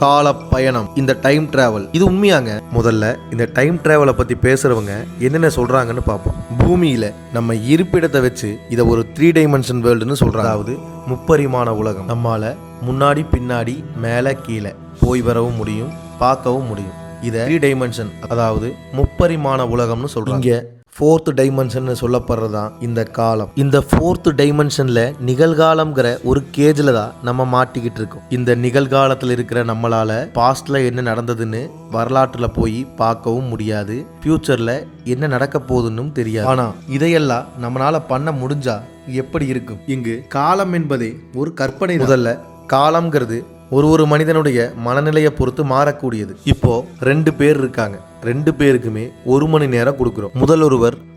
கால பயணம், இந்த டைம் டிராவல் இது உண்மையாங்க? முதல்ல இந்த டைம் டிராவலை பத்தி பேசுறவங்க என்னென்ன சொல்றாங்கன்னு பார்ப்போம். பூமியில நம்ம இருப்பிடத்தை வச்சு இதை ஒரு 3 டைமென்ஷன் வேர்ல்டுன்னு சொல்றாங்க. அதாவது முப்பரிமாண உலகம். நம்மால முன்னாடி பின்னாடி மேலே கீழே போய் வரவும் முடியும், பார்க்கவும் முடியும். இதை 3 டைமென்ஷன், அதாவது முப்பரிமாண உலகம்னு சொல்றாங்க. இங்க 4th டைமென்ஷன் சொல்லப்படுறதான் இந்த காலம். இந்த 4th டைமென்ஷன்ல நிகழ்காலம்ங்கிற ஒரு கேஜ்ல தான் நம்ம மாட்டிக்கிட்டு இருக்கோம். இந்த நிகழ்காலத்தில் இருக்கிற நம்மளால பாஸ்ட்ல என்ன நடந்ததுன்னு வரலாற்றுல போய் பார்க்கவும் முடியாது, ஃபியூச்சர்ல என்ன நடக்க போகுதுன்னு தெரியாது. ஆனா இதையெல்லாம் நம்மளால பண்ண முடிஞ்சா எப்படி இருக்கும்? இங்கு காலம் என்பதே ஒரு கற்பனை. முதல்ல காலம்ங்கிறது ஒரு மனிதனுடைய மனநிலையை பொறுத்து மாறக்கூடியது. இப்போ 2 பேர் இருக்காங்க, 2 பேருக்குமே 1 மணி நேரம் கொடுக்குறோம். முதல்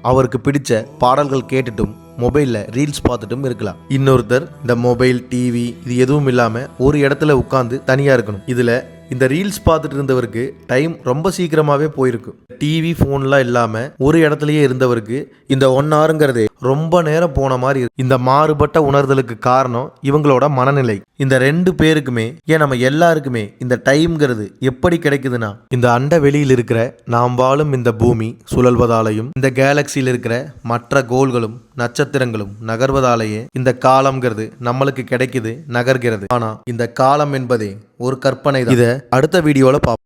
அவருக்கு பிடிச்ச பாடல்கள் கேட்டுட்டும் மொபைலில் ரீல்ஸ் பார்த்துட்டும் இருக்கலாம். இன்னொருத்தர் இந்த மொபைல், டிவி இது எதுவும் இல்லாமல் ஒரு இடத்துல உட்காந்து தனியாக இருக்கணும். இதில் இந்த ரீல்ஸ் பார்த்துட்டு இருந்தவருக்கு டைம் ரொம்ப சீக்கிரமாகவே போயிருக்கும். டிவி ஃபோன்லாம் இல்லாமல் ஒரு இடத்துலையே இருந்தவருக்கு இந்த 1 ஹவருங்கிறதே ரொம்ப நேரம் போன மாதிரி இருக்கு. இந்த மாறுபட்ட உணர்தலுக்கு காரணம் இவங்களோட மனநிலை. இந்த 2 பேருக்குமே, ஏன் நம்ம எல்லாருக்குமே இந்த டைம்ங்கிறது எப்படி கிடைக்குதுன்னா, இந்த அண்ட வெளியில் இருக்கிற நாம் வாழும் இந்த பூமி சுழல்வதாலையும், இந்த கேலக்சியில் இருக்கிற மற்ற கோள்களும் நட்சத்திரங்களும் நகர்வதாலேயே இந்த காலம்ங்கிறது நம்மளுக்கு கிடைக்குது, நகர்கிறது. ஆனா இந்த காலம் என்பதே ஒரு கற்பனை தான். இதை அடுத்த வீடியோல பார்ப்போம்.